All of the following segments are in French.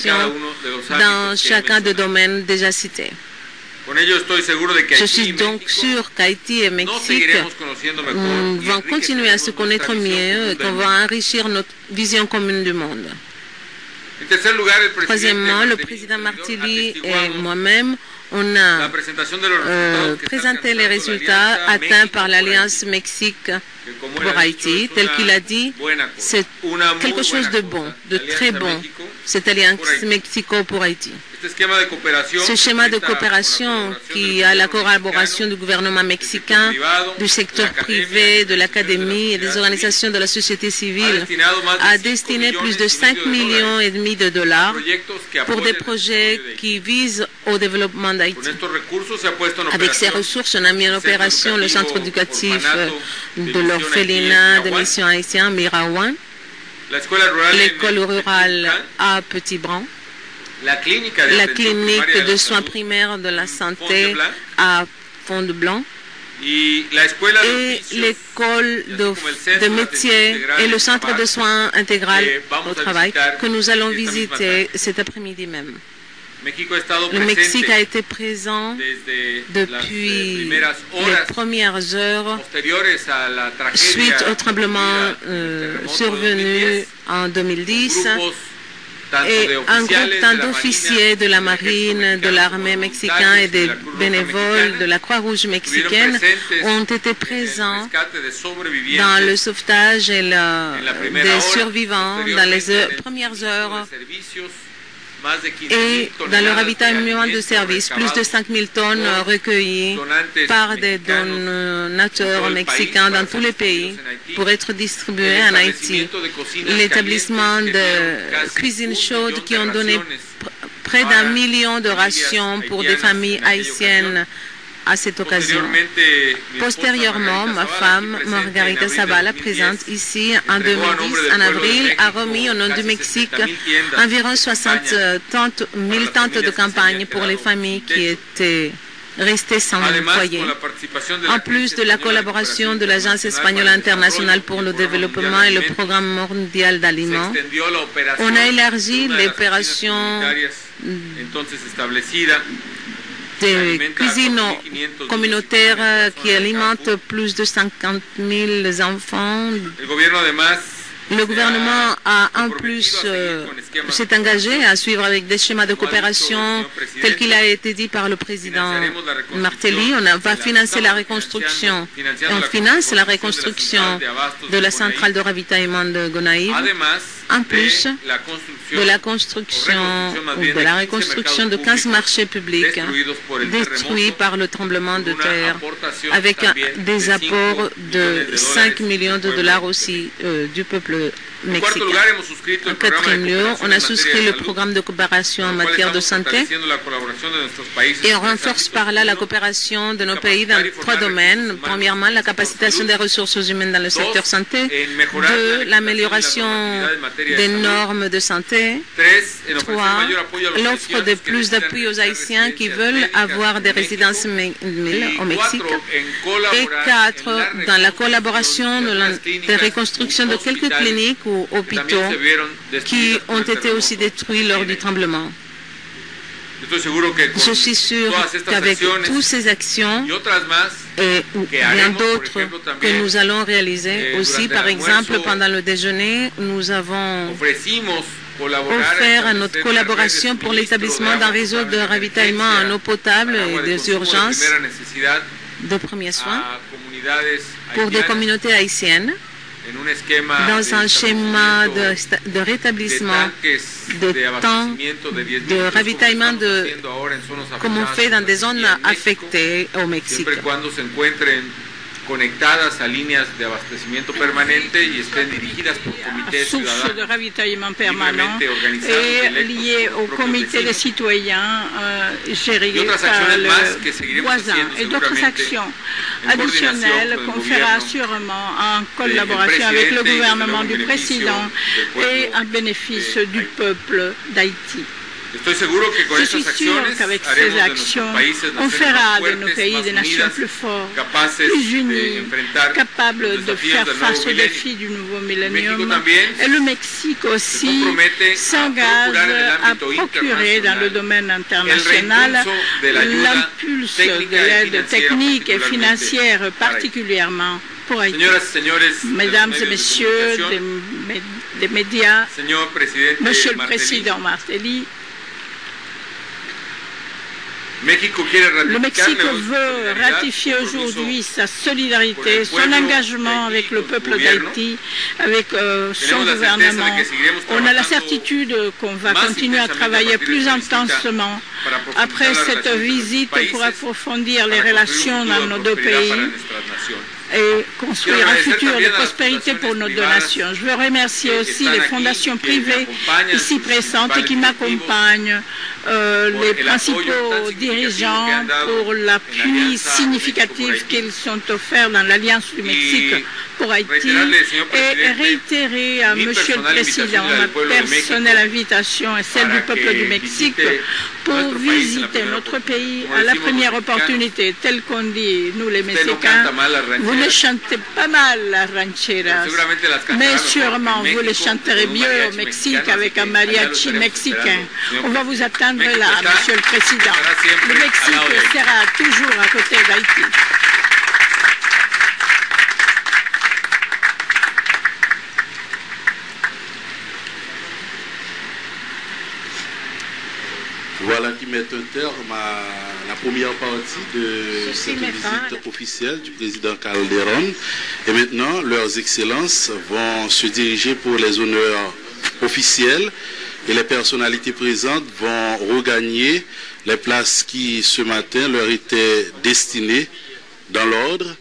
coopération dans chacun des domaines déjà cités. Je suis donc sûr qu'Haïti et Mexique vont continuer à se connaître mieux et qu'on va enrichir notre vision commune du monde. Troisièmement, le président Martelly et moi-même, on a présenté les résultats atteints par l'Alliance Mexique pour Haïti. Tel qu'il a dit, c'est quelque chose de bon, de très bon, cette Alliance Mexico pour Haïti. Ce schéma de coopération qui a la collaboration du gouvernement mexicain, du secteur privé, de l'académie et des organisations de la société civile a destiné plus de 5,5 millions de dollars pour des projets qui visent au développement d'Haïti. Avec ces ressources, on a mis en opération le centre éducatif de l'orphelinat de mission haïtien Mirawan, l'école rurale à Petit-Bran, la clinique de soins primaires de la santé à Fond-de-Blanc et l'école de métiers et le centre de soins intégral au travail que nous allons visiter cet après-midi même. Le Mexique a été présent depuis les premières heures suite au tremblement survenu en 2010. Et un groupe d'officiers de la marine, de l'armée mexicaine et des bénévoles de la Croix-Rouge mexicaine ont été présents dans le sauvetage et des survivants dans les premières heures et dans le ravitaillement de services. Plus de 5 000 tonnes recueillies par des donateurs mexicains dans tous les pays pour être distribuées en Haïti. L'établissement de cuisine chaude qui ont donné près d'1 million de rations pour des familles haïtiennes à cette occasion. Postérieurement, ma femme, Margarita Zavala, présente ici en 2010, en avril, a remis au nom du Mexique environ 60 000 tentes de campagne pour les familles qui étaient restées sans foyer. En plus de la collaboration de l'Agence espagnole internationale pour le développement et le Programme mondial d'aliments, on a élargi l'opération de cuisine communautaire qui alimente plus de 50 000 enfants. Le gouvernement a en plus s'est engagé à suivre avec des schémas de coopération tels qu'il a été dit par le président Martelly. On va financer la reconstruction. On finance la reconstruction de la centrale de ravitaillement de Gonaïves. En plus de la reconstruction de 15 marchés publics détruits par le tremblement de terre, avec des apports de 5 millions de dollars aussi du peuple mexicain. En quatrième lieu, on a souscrit le programme de coopération en matière de santé et on renforce par là la coopération de nos pays dans 3 domaines. Premièrement, la capacitation des ressources humaines dans le secteur santé. 2, l'amélioration des normes de santé. 3, l'offre de plus d'appui aux Haïtiens qui veulent avoir des résidences au Mexique. Et 4, dans la collaboration de la reconstruction de quelques cliniques ou hôpitaux qui ont été aussi détruits lors du tremblement. Je suis sûr qu'avec toutes ces actions et bien d'autres que nous allons réaliser aussi, par exemple, pendant le déjeuner, nous avons offert notre collaboration pour l'établissement d'un réseau de ravitaillement en eau potable et des urgences de premiers soins pour des communautés haïtiennes, dans un schéma de rétablissement de temps de ravitaillement comme on fait dans des zones affectées au Mexique. Conectadas a líneas de abastecimiento permanente y estén dirigidas por comités sources de ravitaillement permanent et liées au comité de citoyens gérés par le voisin et d'autres actions additionnelles qu'on fera sûrement en collaboration avec le gouvernement du président et en bénéfice du peuple d'Haïti. Je suis sûr qu'avec ces actions, on fera de nos pays des nations plus forts, plus unis, capables de faire face aux défis du nouveau millénium. Et le Mexique aussi s'engage à procurer dans le domaine international l'impulse de l'aide technique et financière, particulièrement pour Haïti. Mesdames et messieurs des médias, Monsieur le Président Martelly, le Mexique veut ratifier aujourd'hui sa solidarité, son engagement avec le peuple d'Haïti, avec son gouvernement. On a la certitude qu'on va continuer à travailler plus intensement après cette visite pour approfondir les relations dans nos deux pays et construire un futur de prospérité pour nos deux nations. Je veux remercier aussi les fondations privées ici présentes et qui m'accompagnent, les principaux dirigeants pour l'appui significatif qu'ils sont offerts dans l'Alliance du Mexique pour Haïti, et réitérer à Monsieur le Président ma personnelle invitation et celle du peuple du Mexique pour visiter notre pays à la première opportunité. Tel qu'on dit, nous les Mexicains, vous ne chantez pas mal la ranchera, mais sûrement vous les chanterez mieux au Mexique avec un mariachi mexicain. On va vous attendre là, Monsieur le Président. Le Mexique sera toujours à côté d'Haïti. Voilà qui met un terme à la première partie de cette visite officielle du président Calderón. Et maintenant, leurs excellences vont se diriger pour les honneurs officiels et les personnalités présentes vont regagner les places qui, ce matin, leur étaient destinées dans l'ordre.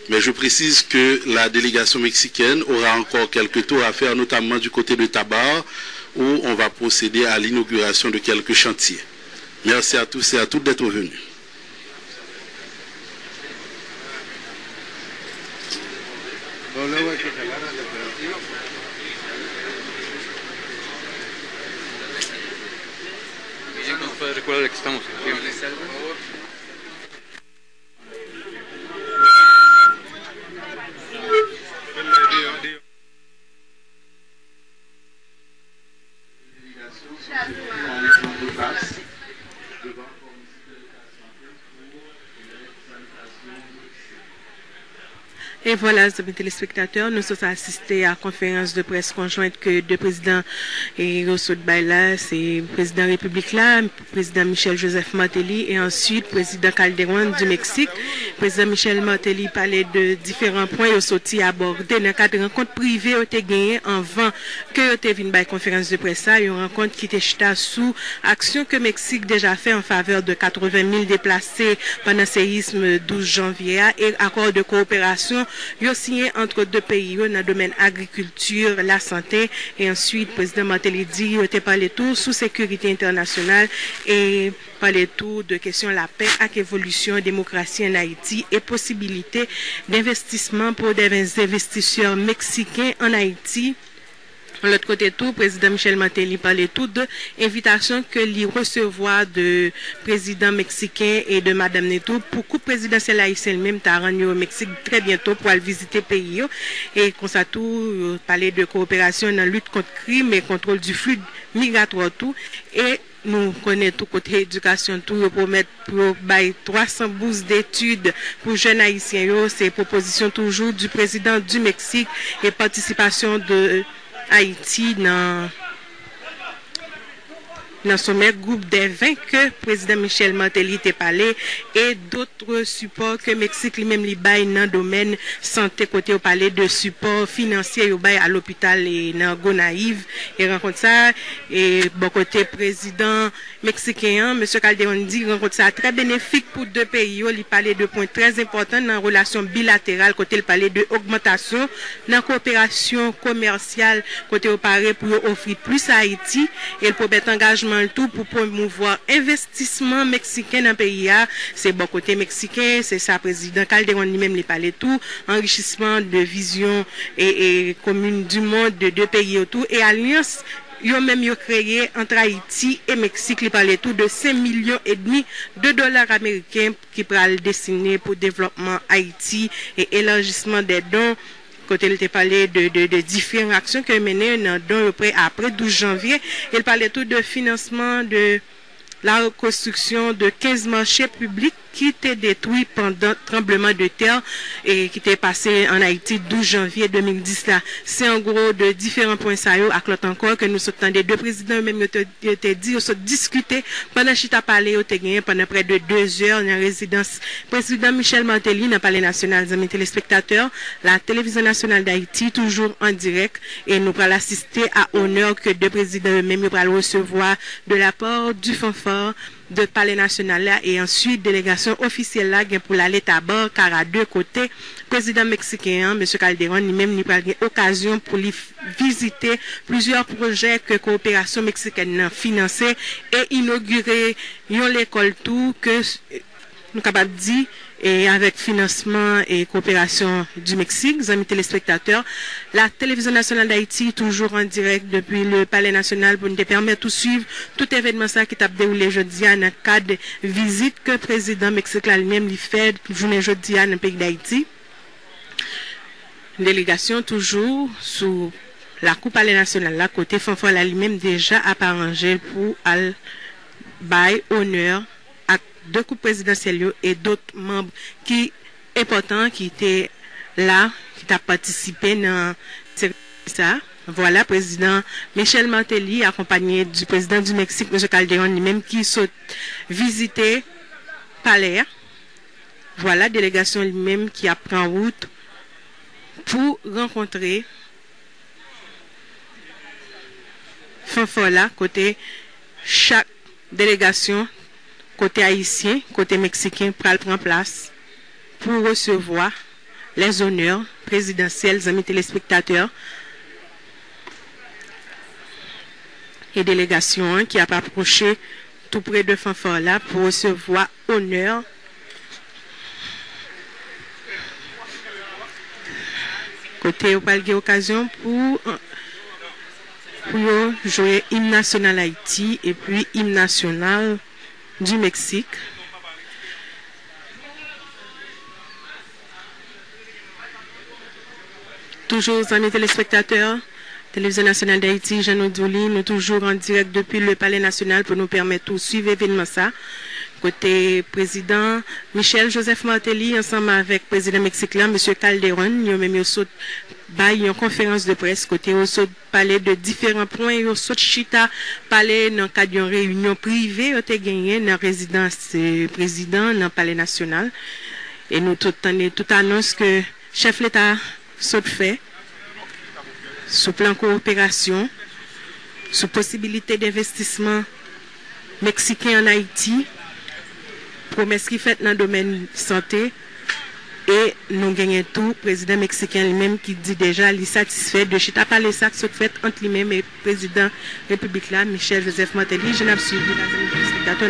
Mais je précise que la délégation mexicaine aura encore quelques tours à faire, notamment du côté de Tabar, où on va procéder à l'inauguration de quelques chantiers. Merci à tous et à toutes d'être venus. Et voilà, amis téléspectateurs, nous sommes assistés à la conférence de presse conjointe que le président Rosso de Baila, c'est le président République là, le président Michel Joseph Martelly et ensuite le président Calderón du Mexique. Le président Michel Martelly parlait de différents points et sorti abordé dans le cadre de rencontre privée qui a gagné avant que tu vienne à la conférence de presse. Une rencontre qui était sous action que le Mexique déjà fait en faveur de 80 000 déplacés pendant le séisme 12 janvier et accord de coopération ils ont signé entre deux pays dans le domaine agriculture, la santé et ensuite le président Martelly dit il a parlé tout sous sécurité internationale et parlé tout de questions la paix avec évolution démocratie en Haïti et possibilité d'investissement pour des investisseurs mexicains en Haïti. De l'autre côté tout, le président Michel Martelly parlait tout de invitation que lui recevoir de président mexicain et de madame Neto pour que le président haïtien même t'a rendu au Mexique très bientôt pour aller visiter le pays. Et comme ça tout, parler de coopération dans la lutte contre le crime et contrôle du flux migratoire tout. Et nous connaissons tout côté éducation tout pour mettre pour 300 bourses d'études pour jeunes haïtiens. C'est proposition toujours du président du Mexique et participation de Haïti dans sommet groupe des 20 que le président Michel Martelly t'a parlé et d'autres supports que Mexique lui-même li bail dans le domaine santé côté au parler de support financier au bail à l'hôpital et dans Gonaïve et rencontre ça et bon côté président mexicain monsieur Calderón dit rencontre ça très bénéfique pour deux pays il parlait de points très importants dans la relation bilatérale côté il parlait de augmentation dans la coopération commerciale côté au parler pour offrir plus à Haïti et pour mettre engagement tout pour promouvoir investissement mexicain dans le pays. C'est bon côté mexicain, c'est ça président Calderón lui-même lui parlait tout, enrichissement de vision et commune du monde de deux pays autour et alliance Yo même yo créé entre Haïti et Mexique, il parlait tout de 5,5 millions de dollars américains qui pral destiné pour développement Haïti et élargissement des dons. Côté il te parlait de différentes actions que mené dans don après 12 janvier, il parlait tout de financement de la reconstruction de 15 marchés publics qui étaient détruits pendant le tremblement de terre et qui était passé en Haïti 12 janvier 2010 là. C'est en gros de différents points ça à l'autre encore que nous sommes des deux présidents même étaient dit ils sont discuté pendant chita parlé au gagné pendant près de 2 heures dans la résidence président Michel Martelly dans le palais national des amis téléspectateurs la télévision nationale d'Haïti toujours en direct et nous allons assister à honneur que deux présidents eux-mêmes vont recevoir de la part du fanfare de palais national là et ensuite délégation officielle là pour l'aller tabac car à deux côtés président mexicain M. Calderon lui-même n'a pas eu occasion pour lui visiter plusieurs projets que coopération mexicaine a financé et inaugurer l'école tout que nous capable dire et avec financement et coopération du Mexique, amis téléspectateurs, la télévision nationale d'Haïti toujours en direct depuis le palais national pour nous permettre de suivre tout événement ça qui t'a déroulé aujourd'hui dans le cadre de visite que le président mexicain lui-même lui fait journée aujourd'hui dans le pays d'Haïti. Délégation toujours sous la coupe palais national là côté fanfare lui-même déjà arrangé pour al bail honneur deux coupes présidentielles et d'autres membres qui importants qui étaient là, qui ont participé dans ça. Voilà, président Michel Martelly, accompagné du président du Mexique, M. Calderon, lui-même, qui sont visité palais. Voilà, délégation lui-même qui a pris en route pour rencontrer Fanfola, côté chaque délégation côté haïtien, côté mexicain, pour prendre place pour recevoir les honneurs présidentiels, amis téléspectateurs et délégations qui a approché tout près de Fanfare là pour recevoir honneur côté au palais occasion pour jouer hymne national Haïti et puis hymne national du Mexique. Toujours, amis téléspectateurs, Télévision nationale d'Haïti, Jean Odouli, nous toujours en direct depuis le Palais national pour nous permettre de suivre l'événement ça. Côté président Michel Joseph Martelly, ensemble avec président mexicain, M. Calderon, nous même une conférence de presse côté au parler de différents points au chita parler dans cadre d'une réunion privée au gagné dans résidence président dans palais national et nous tout annonce que chef l'État saute fait sous plan coopération sous possibilité d'investissement mexicain en Haïti promesse qui fait dans le domaine santé. Et nous gagnons tout, président mexicain lui-même qui dit déjà, il est satisfait de chita parler ça qui se fait entre lui-même et le président République là, Michel Joseph Martelly. Je n'ai pas suivi la spectateur.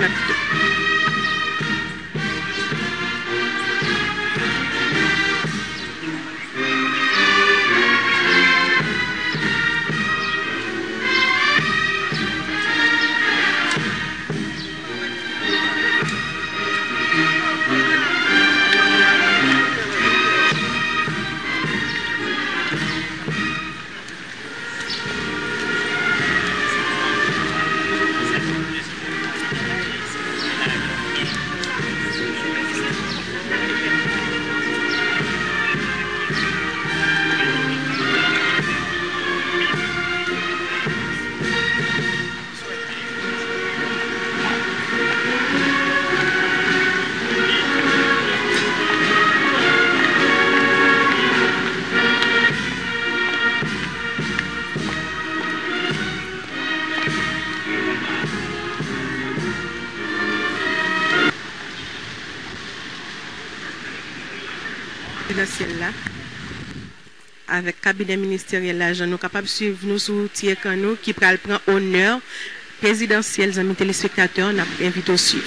Là, avec cabinet ministériel là, nous sommes capables de suivre nous sur Tiercano qui prend honneur présidentiel, amis téléspectateurs, nous invitons à suivre.